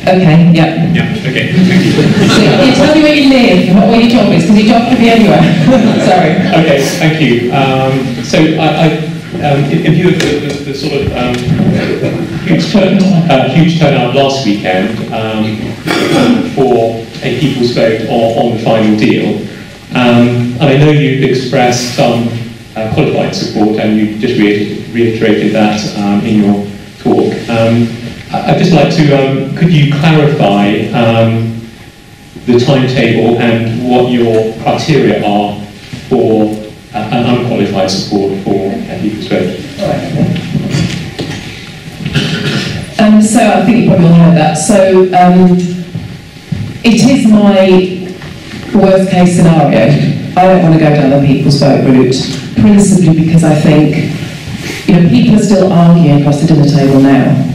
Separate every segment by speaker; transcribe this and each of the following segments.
Speaker 1: Okay, yeah.
Speaker 2: Yeah, okay, thank you.
Speaker 1: So you tell me where you live, not where your job is, because your job could be anywhere. Sorry.
Speaker 2: Okay, thank you. So in view of the sort of huge turnout last weekend for a people's vote on the final deal, and I know you've expressed some qualified support, and you just reiterated that in your talk. I'd just like to, could you clarify the timetable and what your criteria are for an unqualified support for a people's vote?
Speaker 1: So I think you probably all heard that. So it is my worst case scenario. I don't want to go down the people's vote route, principally because I think, people are still arguing across the dinner table now.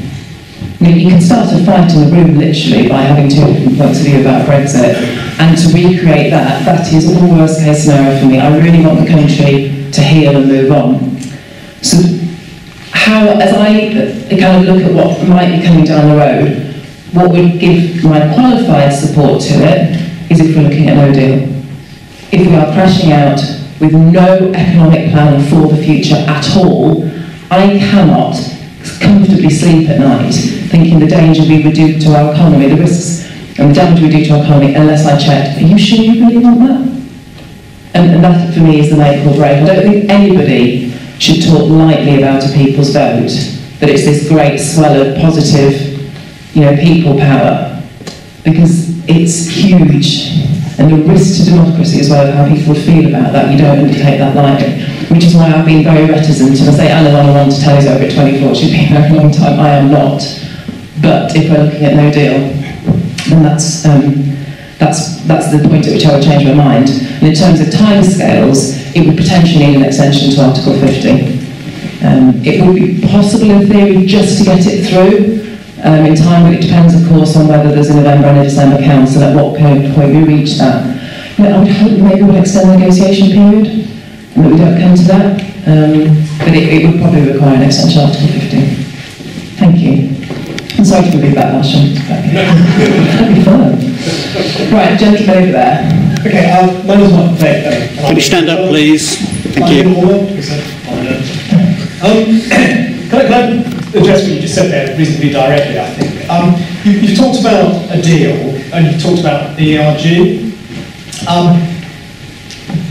Speaker 1: You can start a fight in the room literally by having two different points of view about Brexit, and to recreate that is all worst case scenario for me. I really want the country to heal and move on. So as I kind of look at what might be coming down the road, what would give my qualified support to it is if we're looking at no deal. If we are crashing out with no economic plan for the future at all, I cannot comfortably sleep at night thinking the danger we would do to our economy, the risks and the damage we do to our economy, unless I checked, are you sure you really want that? And that for me is the make or break. I don't think anybody should talk lightly about a people's vote, that it's this great swell of positive, people power, because it's huge. And the risk to democracy as well, how people would feel about that, you don't undertake that lightly. Which is why I've been very reticent, and I say Anna on to tell us over at 24, she's been there a long time, I am not. But if we're looking at no deal, then that's the point at which I would change my mind. And in terms of timescales, it would potentially need an extension to Article 50. It would be possible in theory just to get it through in time, but it depends of course on whether there's a November and a December council, at what point we reach that. I would hope maybe we'll extend the negotiation period, and that we don't come to that, but it would probably require an extension of Article 50. Thank you. I'm sorry to repeat that last one. That'd be fun. Right, gentleman over there.
Speaker 3: Okay, my name's Mark Baker.
Speaker 4: Can you stand up, please? Thank you.
Speaker 3: Can I address what you just said there reasonably directly, I think? You've talked about a deal, and you've talked about the ERG.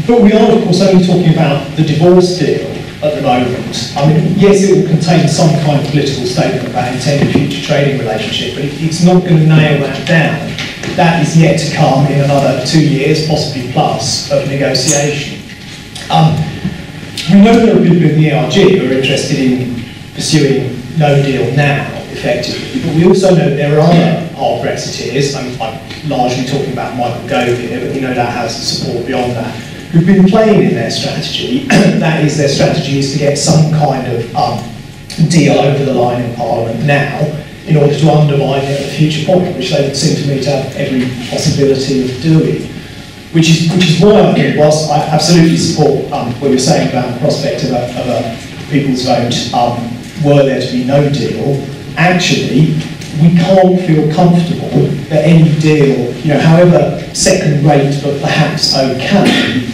Speaker 3: But we are, of course, only talking about the divorce deal at the moment. I mean, yes, it will contain some kind of political statement about intended future trading relationship, but it's not going to nail that down. That is yet to come in another 2 years, possibly plus, of negotiation. We know there are people in the ERG who are interested in pursuing no deal now, effectively, but we also know there are other hard Brexiteers, I'm largely talking about Michael Gove here, but we know that has support beyond that, who've been playing in their strategy. That is, their strategy is to get some kind of deal over the line in Parliament now, in order to undermine it at a future point, which they would seem to me to have every possibility of doing. Which is why I think, whilst I absolutely support what you're saying about the prospect of a people's vote, were there to be no deal, actually, we can't feel comfortable that any deal, however second rate but perhaps okay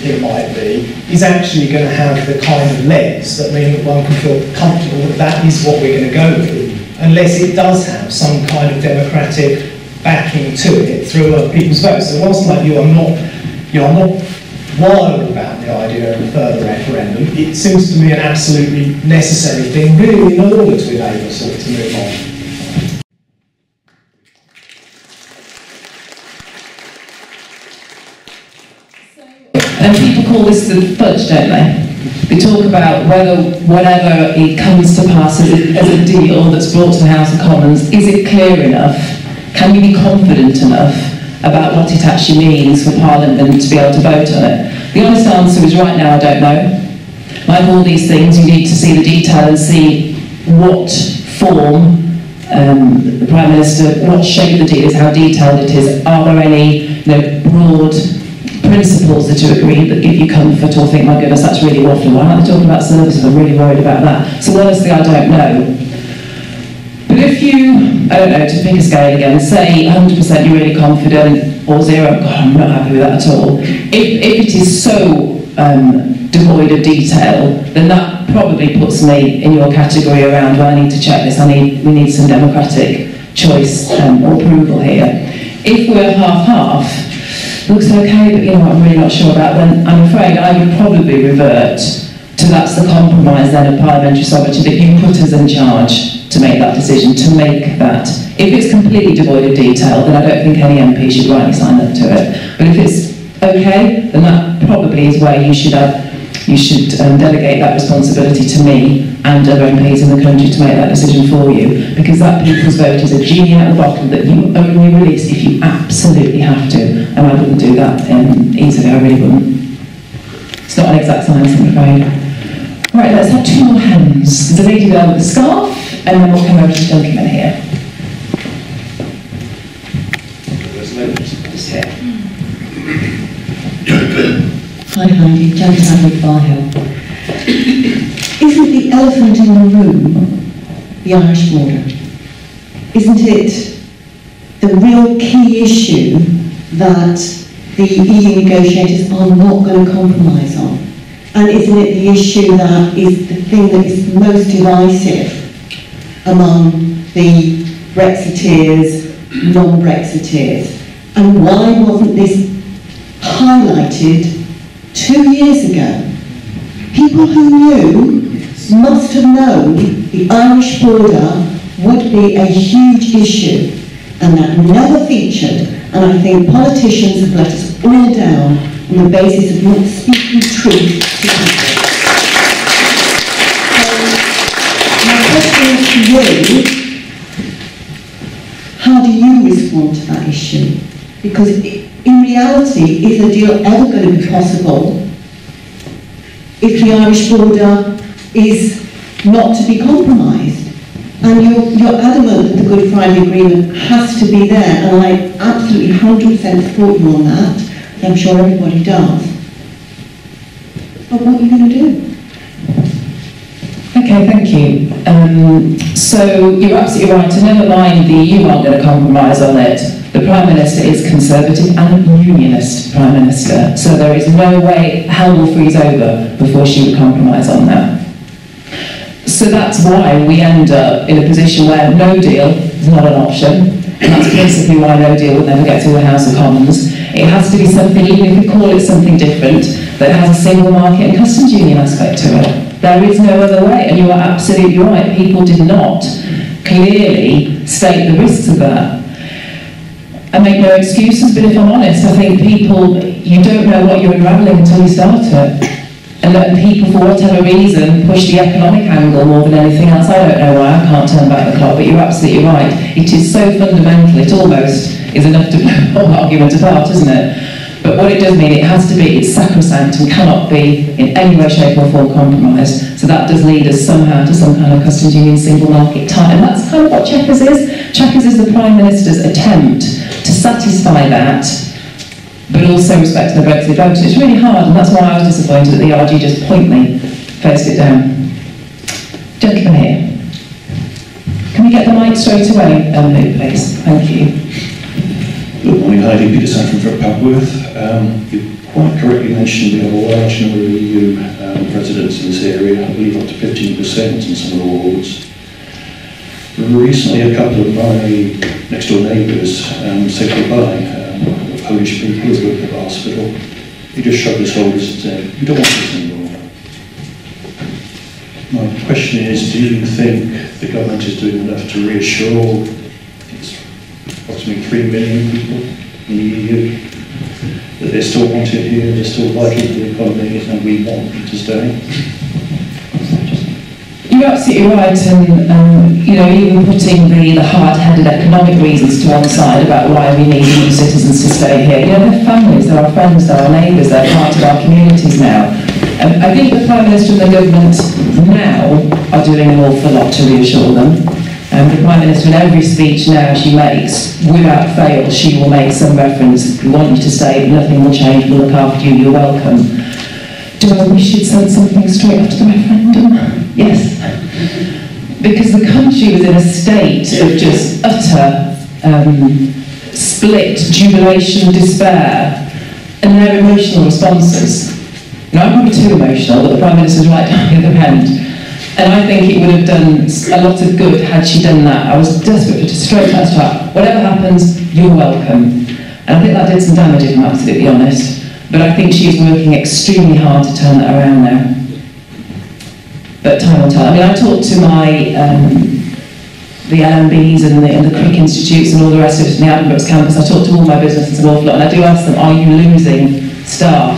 Speaker 3: it might be, is actually going to have the kind of legs that mean that one can feel comfortable that that is what we're going to go with, unless it does have some kind of democratic backing to it through a people's vote. So whilst like you, I'm not wild about the idea of a further referendum. It seems to me an absolutely necessary thing, really, in order to enable us all to move on.
Speaker 1: And people call this the fudge, don't they? They talk about whenever it comes to pass as a deal that's brought to the House of Commons, is it clear enough? Can we be confident enough about what it actually means for Parliament to be able to vote on it? The honest answer is right now I don't know. Like all these things, you need to see the detail and see what form the Prime Minister, what shape the deal is, how detailed it is. Are there any broad principles that you agree that give you comfort or think, my goodness, that's really waffling? Why aren't they talking about services? I'm really worried about that. So honestly, I don't know. But if if you, I don't know, to pick a scale again, say 100% you're really confident, or 0, God, I'm not happy with that at all. If it is so devoid of detail, then that probably puts me in your category around, well, I need to check this, we need some democratic choice or approval here. If we're half-half, looks okay, but you know what, I'm really not sure about, then I'm afraid I would probably revert to that's the compromise then of parliamentary sovereignty, that you put us in charge to make that decision, to make that. If it's completely devoid of detail, then I don't think any MP should rightly sign up to it. But if it's okay, then that probably is where you should delegate that responsibility to me and other MPs in the country to make that decision for you, because that people's vote is a genie out of the bottle that you only release if you absolutely have to, and I wouldn't do that easily, I really wouldn't. It's not an exact science, I'm afraid. Right, let's have 2 more hands. There's a lady there with a scarf, and then we'll come over to the gentleman here. Just here.
Speaker 5: Hi Heidi, Janet Hadley, Bar Hill. Isn't the elephant in the room the Irish border? Isn't it the real key issue that the EU negotiators are not going to compromise on? And isn't it the issue that is the thing that is most divisive among the Brexiteers, non-Brexiteers? And why wasn't this highlighted 2 years ago? People who knew must have known the Irish border would be a huge issue, and that never featured, and I think politicians have let us all down on the basis of not speaking truth to people. So my question is to you, how do you respond to that issue? Because in reality, is a deal ever going to be possible if the Irish border is not to be compromised? And you're adamant that the Good Friday Agreement has to be there, and I absolutely 100% support you on that. I'm sure everybody does. But what are you going to do?
Speaker 1: Okay, thank you. So you're absolutely right, to never mind the EU aren't going to compromise on it. The Prime Minister is Conservative and Unionist Prime Minister, so there is no way hell will freeze over before she would compromise on that. So that's why we end up in a position where no deal is not an option, and that's principally why no deal will never get through the House of Commons. It has to be something, even if we call it something different, that has a single market and customs union aspect to it. There is no other way, and you are absolutely right. People did not clearly state the risks of that. I make no excuses, but if I'm honest, I think people, you don't know what you're unravelling until you start it. And that people, for whatever reason, push the economic angle more than anything else. I don't know why, I can't turn back the clock, but you're absolutely right. It is so fundamental, it almost is enough to blow the whole argument apart, isn't it? But what it does mean, it has to be, it's sacrosanct and cannot be in any way, shape or form compromised. So that does lead us somehow to some kind of customs union single market type, and that's kind of what Chequers is. Chequers is the Prime Minister's attempt to satisfy that, but also respect the Brexit voters. It's really hard, and that's why I was disappointed that the RG just pointedly faced it down. Gentleman here. Can we get the mic straight away, please? Thank you.
Speaker 6: Good morning, Heidi. Peter Sandford from Papworth. You quite correctly mentioned we have a large number of EU residents in this area, I believe up to 15% in some of the wards. Recently, a couple of my next door neighbours said goodbye. Polish people who work at the hospital. He just shrugged his shoulders and said, "We don't want this anymore." My question is, do you think the government is doing enough to reassure approximately 3 million people in the EU that they're still wanted here, they're still vital to the economy, and we want them to stay?
Speaker 1: You're absolutely right, and even putting the hard-headed economic reasons to one side about why we need EU citizens to stay here. They're families, they're our friends, they're our neighbours, they're part of our communities now. I think the Prime Minister and the government now are doing an awful lot to reassure them. The Prime Minister, in every speech now she makes, without fail, she will make some reference, "We want you to stay, nothing will change, we'll look after you, you're welcome." Do I wish she'd said something straight after the referendum? Yes. because the country was in a state of just utter split, jubilation, despair, and their emotional responses. You know, I'm probably too emotional, but the Prime Minister's right down the other end. And I think it would have done a lot of good had she done that. I was desperate for to straight to her, whatever happens, you're welcome. And I think that did some damage, if I'm absolutely honest. But I think she's working extremely hard to turn that around now. But time will tell. I mean, I talked to the LMBs and the Crick Institutes and all the rest of it in the Addenbrooke's campus. I talked to all my businesses an awful lot, and I do ask them, are you losing staff?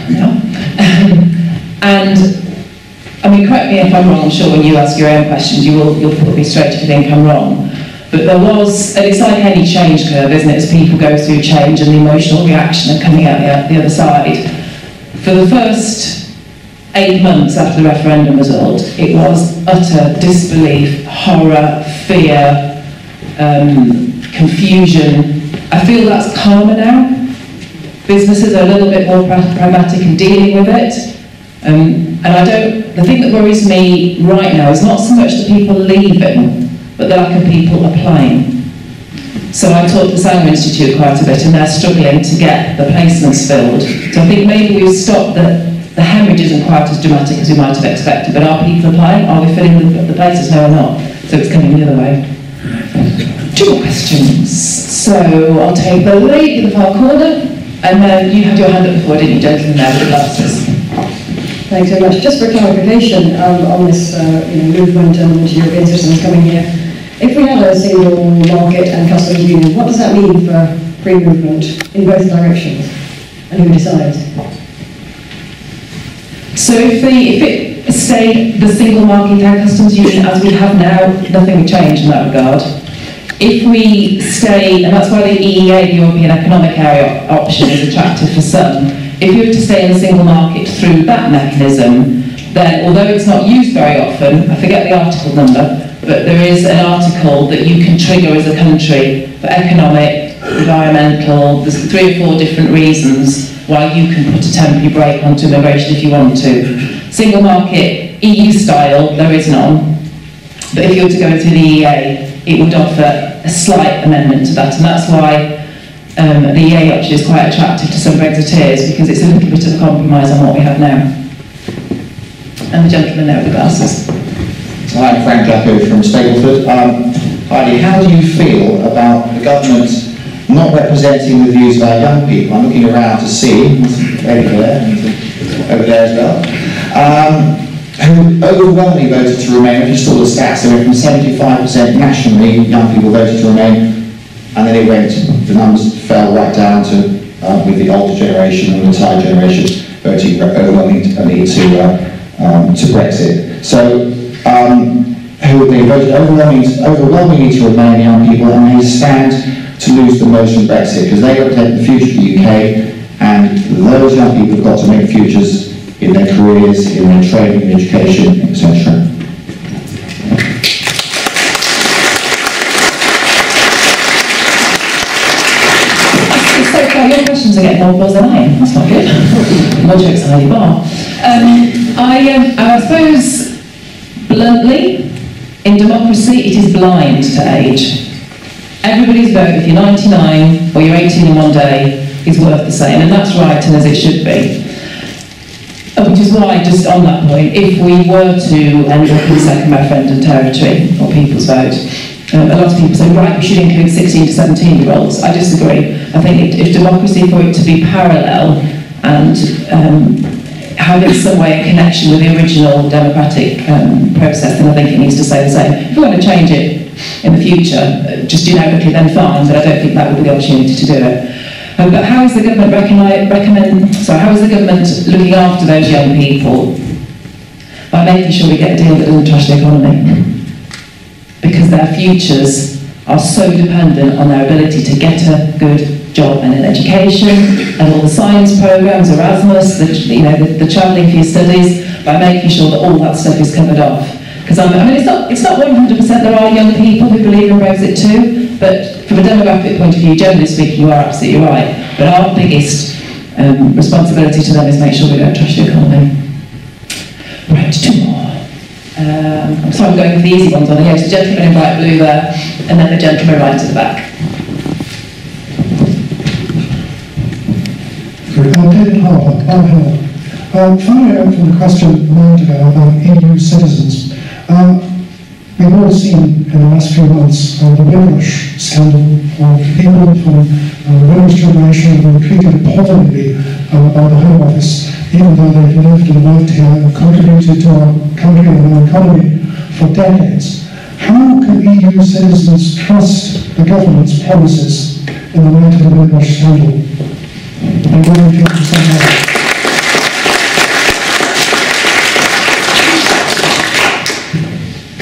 Speaker 1: No. And, I mean, correct me if I'm wrong, I'm sure when you ask your own questions, you'll put me straight if you think I'm wrong. But there was, and it's like any change curve, isn't it, as people go through change and the emotional reaction of coming out the other side. For the first 8 months after the referendum result, it was utter disbelief, horror, fear, confusion. I feel that's calmer now. Businesses are a little bit more pragmatic in dealing with it. And the thing that worries me right now is not so much the people leaving, but the lack of people applying. So I talked to the Sangha Institute quite a bit, and they're struggling to get the placements filled. So I think maybe we've stopped the hemorrhage isn't quite as dramatic as we might have expected, but are people applying? Are we filling the places? No, we're not. So it's coming the other way. 2 more questions. So I'll take the lady in the far corner, and then you had your hand up before, didn't you, gentleman there with the glasses?
Speaker 7: Thanks very much. Just for clarification on this movement and European citizens coming here, if we had a single market and customs union, what does that mean for free movement in both directions? And who decides?
Speaker 1: So if it stayed the single market and customs union as we have now, nothing would change in that regard. If we stay, and that's why the EEA, the European Economic Area option, is attractive for some, if you were to stay in the single market through that mechanism, then although it's not used very often, I forget the article number, but there is an article that you can trigger as a country for economic, environmental, there's 3 or 4 different reasons why you can put a temporary brake onto immigration if you want to. Single market, EU style, there is none. But if you were to go through the EEA, it would offer a slight amendment to that, and that's why the EEA option is quite attractive to some Brexiteers, because it's a little bit of a compromise on what we have now. And the gentleman there with the glasses.
Speaker 8: Hi, I'm Frank Jacko from Stapleford. Heidi, how do you feel about the government not representing the views of our young people? I'm looking around to see, Eddie there, and over there as well, who overwhelmingly voted to remain. If you saw the stats, they went from 75% nationally, young people voted to remain, and then the numbers fell right down to, with the older generation and the retired generation voting overwhelmingly to Brexit. So, they voted overwhelmingly to remain, young people, and they stand to lose the most from Brexit, because they represent the future of the UK, and those young people have got to make futures in their careers, in their training, in education, etc.
Speaker 1: So far, your questions are getting more buzz than I am. That's not good. More jokes than Heidi bar. I suppose, bluntly, in democracy, it is blind to age. Everybody's vote, if you're 99 or you're 18 in one day, is worth the same, and that's right and as it should be. Which is why, just on that point, if we were to end up in second referendum territory, or people's vote, a lot of people say, right, we should include 16 to 17-year-olds. I disagree. I think if democracy, for it to be parallel and have in some way a connection with the original democratic process, then I think it needs to stay the same. If we want to change it in the future, just generically, then fine, but I don't think that would be the opportunity to do it. But how is the government how is the government looking after those young people? By making sure we get a deal that doesn't trash the economy. Because their futures are so dependent on their ability to get a good job and an education, and all the science programs, Erasmus, the travelling for your studies, by making sure that all that stuff is covered off. Because it's not 100%, there are young people who believe in Brexit too, but from a demographic point of view, generally speaking, you are absolutely right. But our biggest responsibility to them is make sure we don't trash the economy. Right, 2 more. I'm sorry, I'm going for the easy ones on the the gentleman in bright blue there, and then the gentleman right at the back.
Speaker 9: David Harper, following up from the question a moment ago about EU citizens, we've all seen in the last few months the Windrush scandal of people from the Windrush generation who were treated appallingly by the Home Office, even though they've lived and worked here and contributed to our country and our economy for decades. How can EU citizens trust the government's promises in the light of the Windrush scandal? And what do you think of that?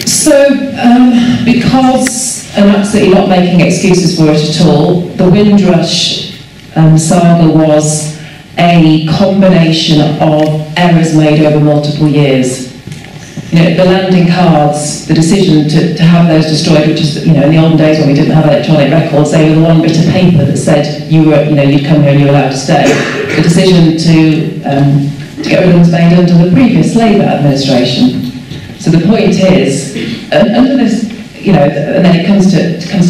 Speaker 1: So, because, and absolutely not making excuses for it at all, the Windrush saga was a combination of errors made over multiple years. You know, the landing cards, the decision to have those destroyed, which is, you know, in the olden days when we didn't have electronic records, they were the one bit of paper that said you were, you know, you'd come here and you were allowed to stay. The decision to get rid of them was made under the previous Labour administration. So the point is, under this, you know, and then it comes to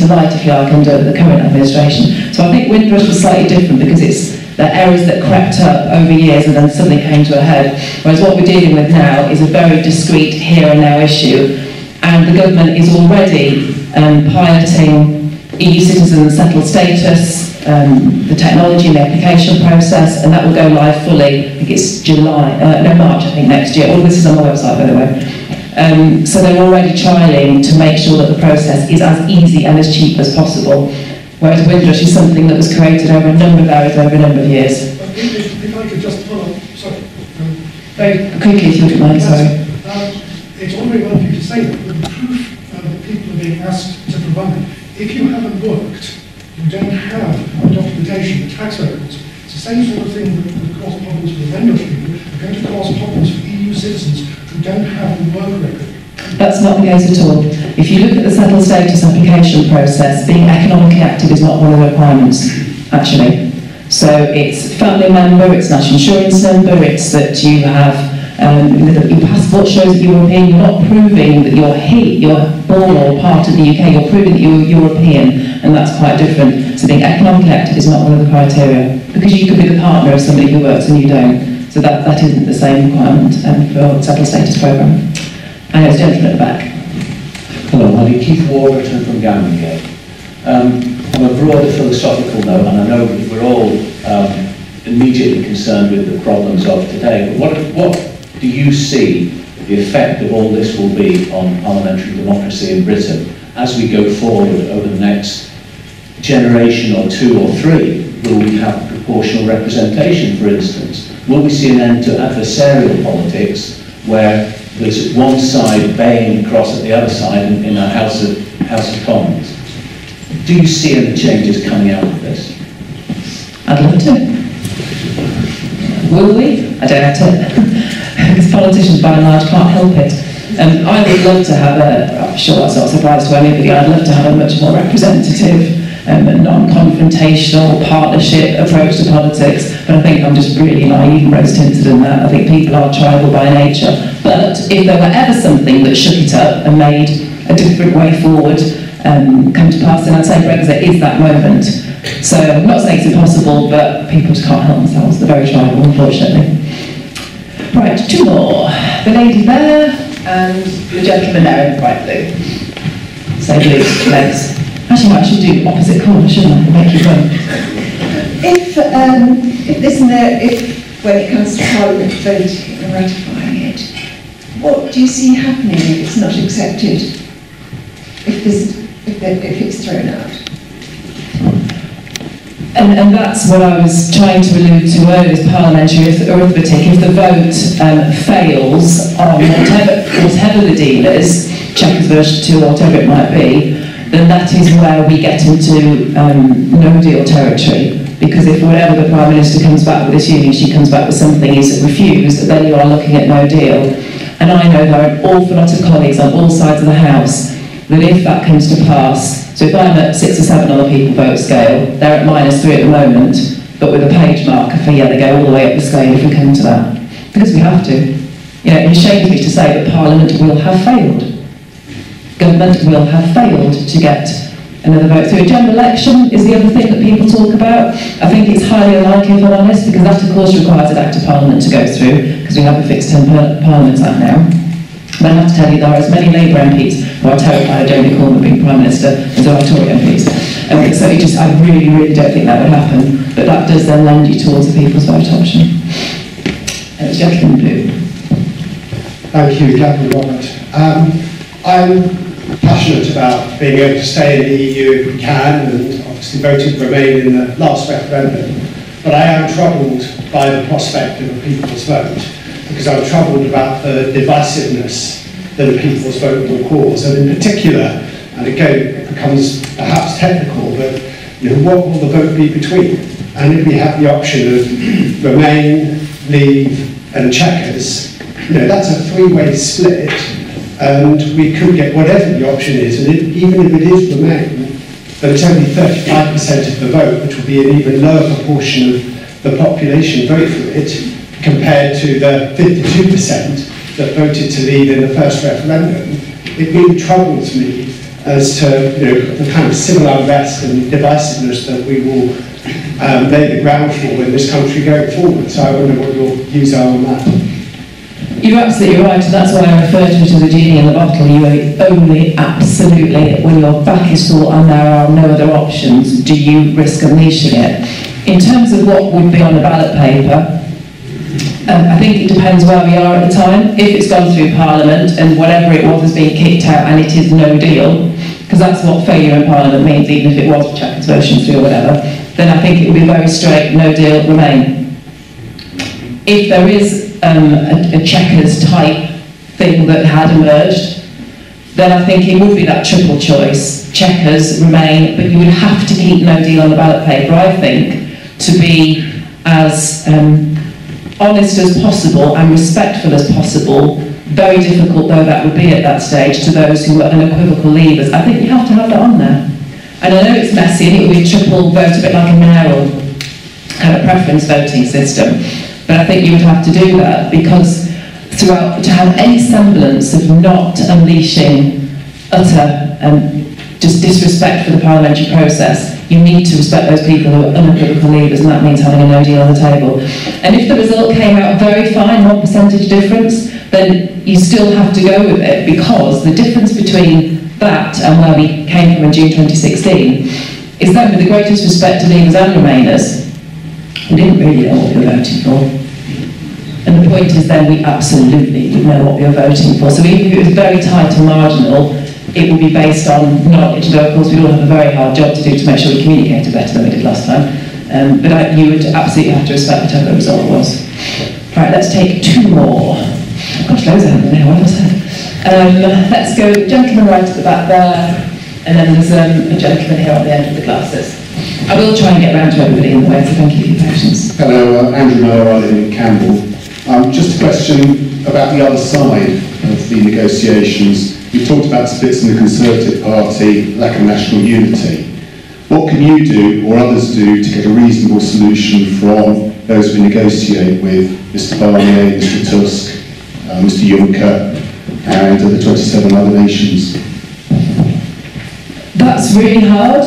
Speaker 1: light, if you like, under the current administration. So I think Windrush was slightly different because it's the errors that crept up over years and then suddenly came to a head. Whereas what we're dealing with now is a very discrete here and now issue, and the government is already piloting EU citizen settled status, the technology and the application process, and that will go live fully. I think it's March, I think, next year. All of this is on the website, by the way. So they're already trialling to make sure that the process is as easy and as cheap as possible. Whereas Windrush is something that was created over a number of hours, over a number of years.
Speaker 9: If I could just follow up, sorry.
Speaker 1: Very quickly, if you wouldn't mind, sorry.
Speaker 9: It's all very well for you to say that, but the proof that people are being asked to provide, if you haven't worked, you don't have documentation, tax records. It's the same sort of thing that would cause problems for the Windrush people, are going to cause problems for EU citizens who don't have a work record.
Speaker 1: That's not the case at all. If you look at the settled status application process, being economically active is not one of the requirements, actually. So it's family member, it's national insurance number, it's that you have, your passport shows that you're European, you're not proving that you're born or part of the UK, you're proving that you're European, and that's quite different. So being economically active is not one of the criteria, because you could be the partner of somebody who works and you don't. So that isn't the same requirement for the settled status programme. And there's a gentleman at the back.
Speaker 10: Hello, I'm Keith Warburton from Cambourne. On a broader philosophical note, and I know that we're all immediately concerned with the problems of today, but what do you see the effect of all this will be on parliamentary democracy in Britain as we go forward over the next generation or two or three? Will we have proportional representation, for instance? Will we see an end to adversarial politics where there's one side baying across at the other side in our House of Commons? Do you see any changes coming out of this?
Speaker 1: I'd love to. Will we? I don't have to. Because politicians, by and large, can't help it. I would love to have I'm sure that's not a surprise to anybody, I'd love to have a much more representative non-confrontational partnership approach to politics, but I think I'm just really naive and rose-tinted in that. I think people are tribal by nature. But if there were ever something that shook it up and made a different way forward come to pass, then I'd say Brexit is that moment. So I'm not saying it's impossible, but people just can't help themselves. They're very tribal, unfortunately. Right, two more. The lady there and the gentleman there in bright blue. So blue legs. Actually, I should do opposite corner, shouldn't I? And make you run.
Speaker 5: If when it comes to Parliament voting and ratifying it, what do you see happening if it's not accepted? If it's thrown out?
Speaker 1: And that's what I was trying to allude to earlier, this parliamentary arithmetic. If the vote fails on whatever the deal is, Chequers version 2 or whatever it might be, then that is where we get into no-deal territory. Because if whenever the Prime Minister comes back with this union, she comes back with something is refused, then you are looking at no deal. And I know there are an awful lot of colleagues on all sides of the House that if that comes to pass, so if I'm at 6 or 7 on the people vote scale, they're at -3 at the moment, but with a page marker for yeah, they go all the way up the scale if we come to that. Because we have to. You know, it shames me to say that Parliament will have failed. Government will have failed to get another vote through. A general election is the other thing that people talk about. I think it's highly unlikely, if I'm honest, because that of course requires an Act of Parliament to go through, because we have a fixed term Parliament Act now. But I have to tell you, there are as many Labour MPs who are terrified of Jeremy Corbyn being Prime Minister as there are Tory MPs. So I really don't think that would happen. But that does then lend you towards the people's vote option. And it's gentleman blue.
Speaker 11: Thank you, Captain Robert. I'm passionate about being able to stay in the EU if we can, and obviously voted to remain in the last referendum. But I am troubled by the prospect of a people's vote, because I'm troubled about the divisiveness that a people's vote will cause. And in particular, and again, it becomes perhaps technical, but what will the vote be between? And if we have the option of Remain, Leave and Chequers, that's a three-way split, and we could get whatever the option is, and even if it is Remain, but it's only 35% of the vote, which will be an even lower proportion of the population vote for it, compared to the 52% that voted to leave in the first referendum. It really troubles me as to the kind of civil unrest and divisiveness that we will lay the ground for in this country going forward. So I wonder what your views are on that.
Speaker 1: You're absolutely right, and that's why I refer to it as a genie in the bottle. You only absolutely, when your back is full and there are no other options, do you risk unleashing it. In terms of what would be on the ballot paper, I think it depends where we are at the time. If it's gone through Parliament and whatever it was is being kicked out and it is no deal, because that's what failure in Parliament means, even if it was Chequers version 3 or whatever, then I think it would be very straight, no deal, Remain. If there is a Chequers type thing that had emerged, then I think it would be that triple choice, Chequers, Remain, but you would have to keep no deal on the ballot paper, I think, to be as honest as possible and respectful as possible, very difficult though that would be at that stage to those who were unequivocal leavers. I think you have to have that on there. And I know it's messy and it will be a triple vote, a bit like a mayoral kind of preference voting system, but I think you would have to do that, because throughout, to have any semblance of not unleashing utter just disrespect for the parliamentary process, you need to respect those people who are unequivocal leavers, and that means having a no deal on the table. And if the result came out very fine, 1% difference, then you still have to go with it, because the difference between that and where we came from in June 2016 is that, with the greatest respect to leavers and remainers, we didn't really know what we were voting for. And the point is then we absolutely would know what we were voting for. So even if it was very tight and marginal, it will be based on knowledge, and of course we all have a very hard job to do to make sure we communicated better than we did last time. But you would absolutely have to respect whatever the result was. Right, let's take two more. Gosh, loads of them there, what have I said? Let's go, gentleman right at the back there, and then there's a gentleman here at the end of the glasses. I will try and get round to everybody in the way, so thank you for your patience.
Speaker 12: Hello, Andrew Miller in Cambourne. Just a question about the other side of the negotiations. You talked about splits in the Conservative Party, lack of national unity. What can you do, or others do, to get a reasonable solution from those we negotiate with, Mr Barnier, Mr Tusk, Mr Juncker, and the 27 other nations?
Speaker 1: That's really hard,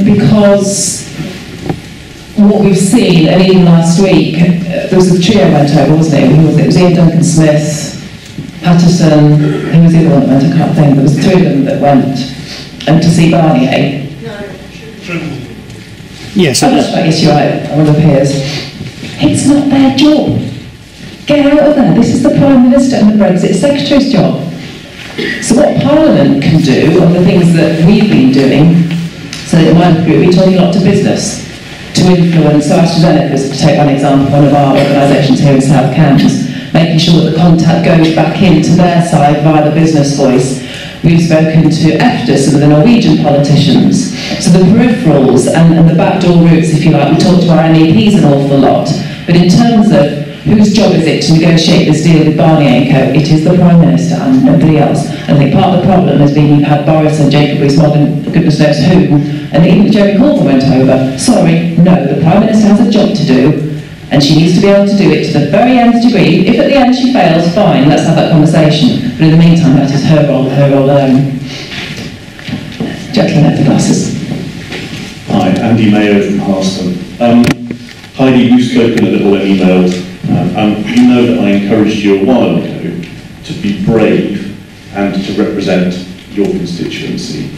Speaker 1: because what we've seen, and even last week, there was a trio went over, wasn't it? Who was it? It was Ian Duncan Smith, Patterson, who was the other one that went? I can't think. There was three of them that went to see Barnier.
Speaker 4: Yes,
Speaker 1: I guess you're right, one of the peers. It's not their job. Get out of there. This is the Prime Minister and the Brexit Secretary's job. So what Parliament can do, and the things that we've been doing, so in my group, we're talking a lot to business, to influence. So AstraZeneca is, to take one example, one of our organisations here in Sth Cambs, making sure that the contact goes back into their side via the business voice. We've spoken to EFTA, some of the Norwegian politicians. So the peripherals and the backdoor routes, if you like, we talk to our MEPs an awful lot. But in terms of whose job is it to negotiate this deal with Barnier & Co, it is the Prime Minister and nobody else. And I think part of the problem has been you've had Boris and Jacob Rees-Mogg, goodness knows who, and even Jeremy Corbyn went over. Sorry, no, the Prime Minister has a job to do. And she needs to be able to do it to the very nth degree. If at the end she fails, fine, let's have that conversation. But in the meantime, that is her role alone. Gentleman with the glasses.
Speaker 6: Hi, Andy Mayo from Harston. Heidi, you've spoken a little and emailed. You know that I encouraged you a while ago to be brave and to represent your constituency.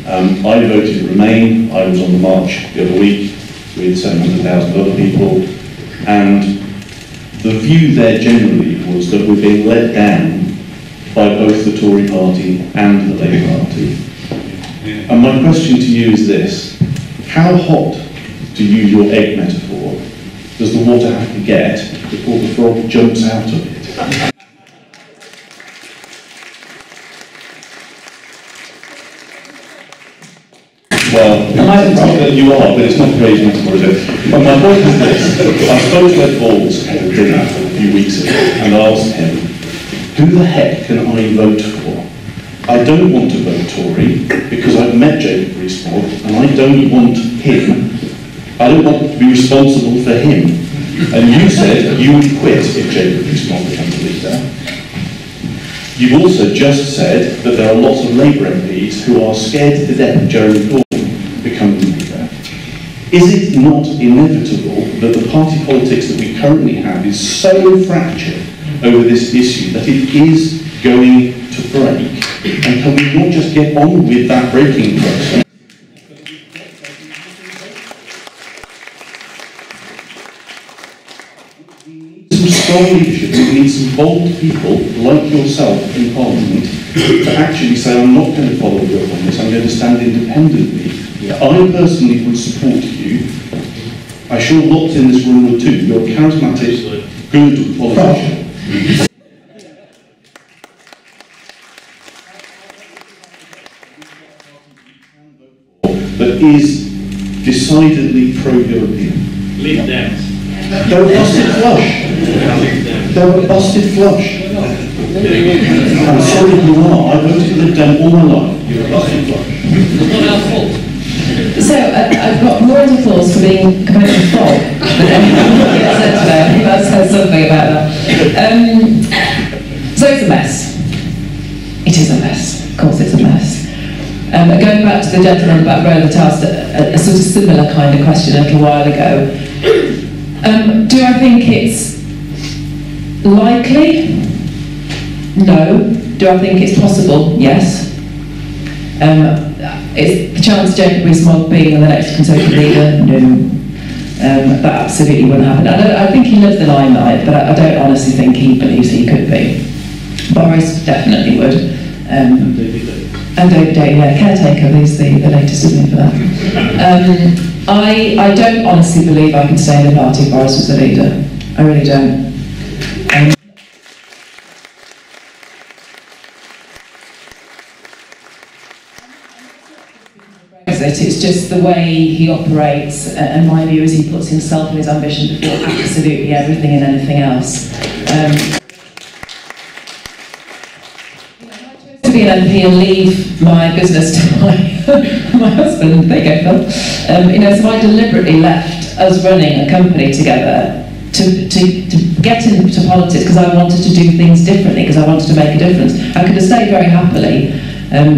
Speaker 6: I voted Remain. I was on the march the other week with 700,000 other people, and the view there generally was that we're being let down by both the Tory party and the Labour Party. And my question to you is this: how hot, to use your egg metaphor, does the water have to get before the frog jumps out of it? Well, you are, but it's not crazy metaphor, is it? But my point is this: I spoke to Ed Balls at dinner a few weeks ago and asked him, who the heck can I vote for? I don't want to vote Tory because I've met Jacob Rees-Mogg and I don't want to be responsible for him. And you said you would quit if Jacob Rees-Mogg becomes leader. You've also just said that there are lots of Labour MPs who are scared to death of Jeremy Corbyn becoming leader. Is it not inevitable that the party politics that we currently have is so fractured over this issue that it is going to break? And can we not just get on with that breaking process? Some strong leadership, we need some bold people like yourself in Parliament to actually say, I'm not going to follow you up on this, I'm going to stand independently. I personally would support you. I'm sure lots in this room would too. You're a charismatic, good politician. That is decidedly pro-European.
Speaker 10: Leave them.
Speaker 6: They're a busted flush. They're a busted flush. I'm sorry you are. I voted Lib Dem all my life. You're a busted flush.
Speaker 10: It's not our fault.
Speaker 1: So I've got more of applause for being kind of a frog than anyone gets said today. That says something about that. So it's a mess. It is a mess. Of course it's a mess. Going back to the gentleman back row that asked a sort of similar kind of question a little while ago, do I think it's likely? No. Do I think it's possible? Yes. Is the chance of Jacob Rees-Mogg being the next Conservative leader? No. That absolutely wouldn't happen. I think he loves the limelight, but I don't honestly think he believes he could be. Boris definitely would. And David Day, yeah, caretaker is the latest, isn't it, for that? I don't honestly believe I could stay in the party if Boris was the leader. I really don't. It's just the way he operates, and my view is he puts himself and his ambition before absolutely everything and anything else. To be an MP and leave my business to my husband, there you go, Phil. So I deliberately left us running a company together to get into politics because I wanted to do things differently, because I wanted to make a difference. I could have stayed very happily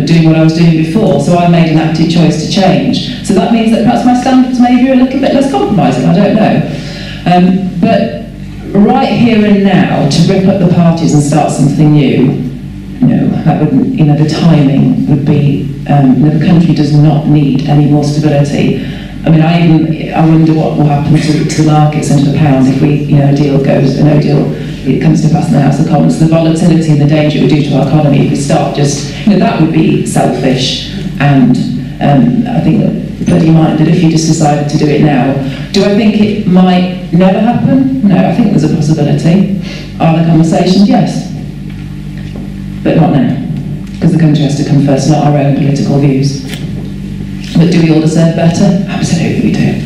Speaker 1: doing what I was doing before, so I made an active choice to change. So that means that perhaps my standards maybe are a little bit less compromising, I don't know. But right here and now, to rip up the parties and start something new, no, that wouldn't, the timing would be, the country does not need any more stability. I mean, I wonder what will happen to the markets and to the pound if a deal goes, a no deal, it comes to pass in the House of Commons. The volatility and the danger it would do to our economy if we start just, that would be selfish, and I think that bloody minded if you just decided to do it now. Do I think it might never happen? No, I think there's a possibility. Are there conversations? Yes. But not now, because the country has to come first, not our own political views. But do we all deserve better? Absolutely we do.